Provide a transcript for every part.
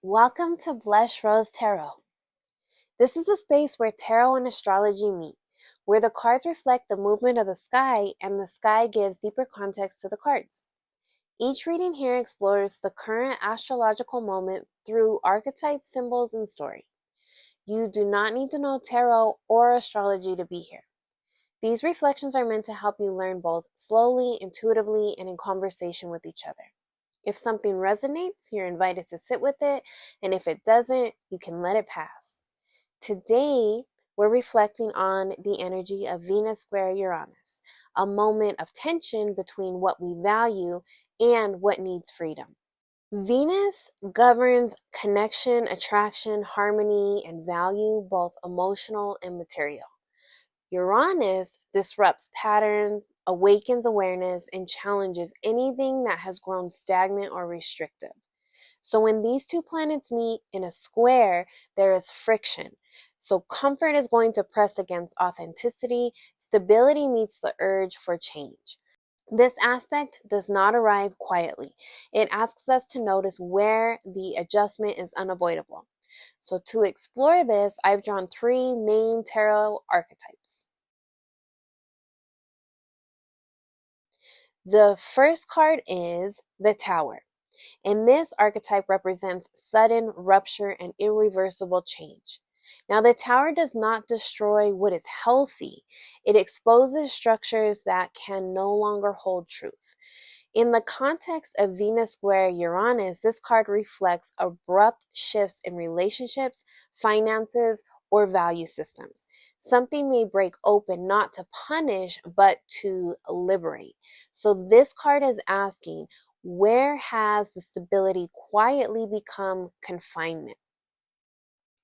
Welcome to Blush Rose Tarot. This is a space where tarot and astrology meet, where the cards reflect the movement of the sky and the sky gives deeper context to the cards. Each reading here explores the current astrological moment through archetypes, symbols, and story. You do not need to know tarot or astrology to be here. These reflections are meant to help you learn both slowly, intuitively, and in conversation with each other. If something resonates, you're invited to sit with it, and if it doesn't, you can let it pass. Today, we're reflecting on the energy of Venus square Uranus, a moment of tension between what we value and what needs freedom. Venus governs connection, attraction, harmony, and value, both emotional and material. Uranus disrupts patterns, awakens awareness, and challenges anything that has grown stagnant or restrictive. So when these two planets meet in a square, there is friction. So comfort is going to press against authenticity. Stability meets the urge for change. This aspect does not arrive quietly. It asks us to notice where the adjustment is unavoidable. So to explore this, I've drawn 3 main tarot archetypes. The first card is the Tower, and this archetype represents sudden rupture and irreversible change. Now, the Tower does not destroy what is healthy. It exposes structures that can no longer hold truth. In the context of Venus square Uranus, this card reflects abrupt shifts in relationships, finances, or value systems. Something may break open not to punish, but to liberate. So this card is asking, where has the stability quietly become confinement?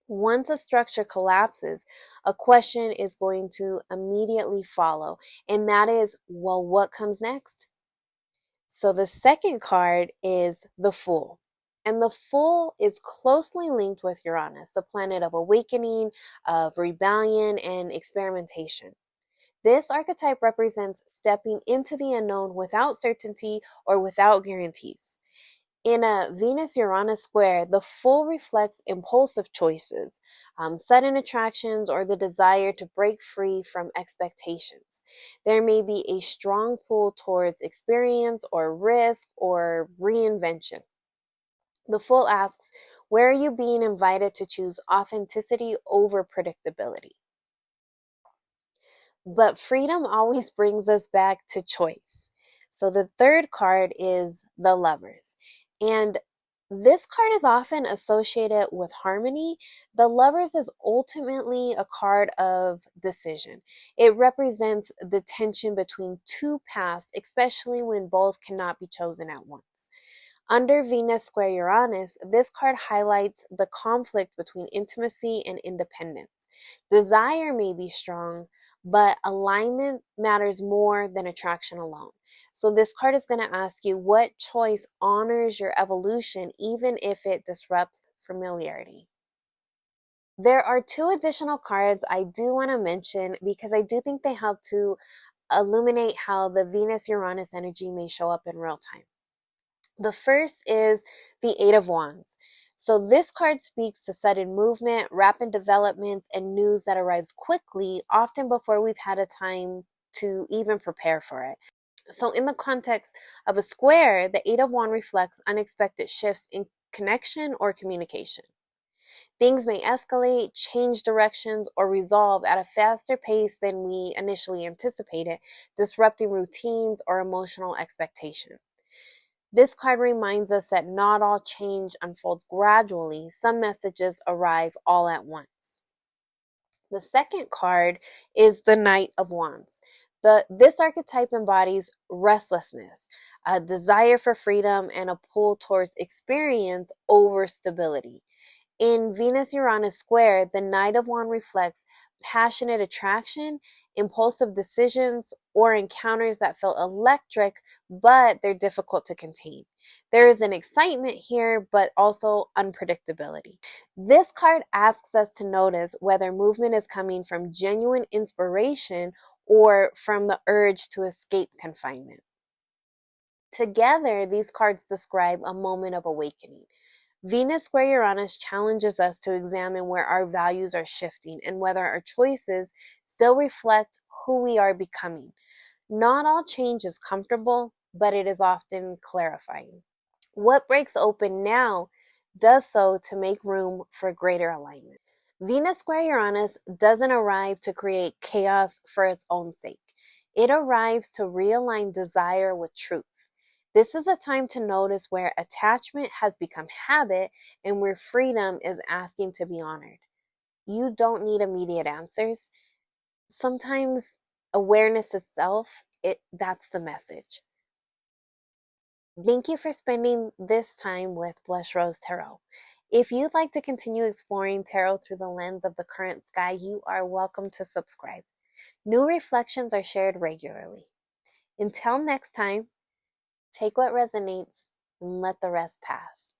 Once a structure collapses, a question is going to immediately follow, and that is, well, what comes next? So the second card is the Fool. And the Fool is closely linked with Uranus, the planet of awakening, of rebellion, and experimentation. This archetype represents stepping into the unknown without certainty or without guarantees. In a Venus-Uranus square, the Fool reflects impulsive choices, sudden attractions, or the desire to break free from expectations. There may be a strong pull towards experience or risk or reinvention. The Fool asks, where are you being invited to choose authenticity over predictability? But freedom always brings us back to choice. So the third card is the Lovers. And this card is often associated with harmony. The Lovers is ultimately a card of decision. It represents the tension between two paths, especially when both cannot be chosen at once. Under Venus square Uranus, this card highlights the conflict between intimacy and independence. Desire may be strong, but alignment matters more than attraction alone. So this card is going to ask you, what choice honors your evolution even if it disrupts familiarity? There are 2 additional cards I do want to mention because I do think they help to illuminate how the Venus-Uranus energy may show up in real time. The first is the 8 of Wands. So this card speaks to sudden movement, rapid developments, and news that arrives quickly, often before we've had a time to even prepare for it. So in the context of a square, the 8 of Wands reflects unexpected shifts in connection or communication. Things may escalate, change directions, or resolve at a faster pace than we initially anticipated, disrupting routines or emotional expectations. This card reminds us that not all change unfolds gradually. Some messages arrive all at once. The second card is the Knight of Wands. This archetype embodies restlessness, a desire for freedom, and a pull towards experience over stability. In Venus-Uranus square, the Knight of Wands reflects passionate attraction, impulsive decisions, or encounters that feel electric, but they're difficult to contain. There is an excitement here, but also unpredictability. This card asks us to notice whether movement is coming from genuine inspiration or from the urge to escape confinement. Together, these cards describe a moment of awakening. Venus square Uranus challenges us to examine where our values are shifting and whether our choices still reflect who we are becoming. Not all change is comfortable, but it is often clarifying. What breaks open now does so to make room for greater alignment. Venus square Uranus doesn't arrive to create chaos for its own sake. It arrives to realign desire with truth. This is a time to notice where attachment has become habit and where freedom is asking to be honored. You don't need immediate answers. Sometimes awareness itself, that's the message. Thank you for spending this time with Blush Rose Tarot. If you'd like to continue exploring tarot through the lens of the current sky, you are welcome to subscribe. New reflections are shared regularly. Until next time, take what resonates and let the rest pass.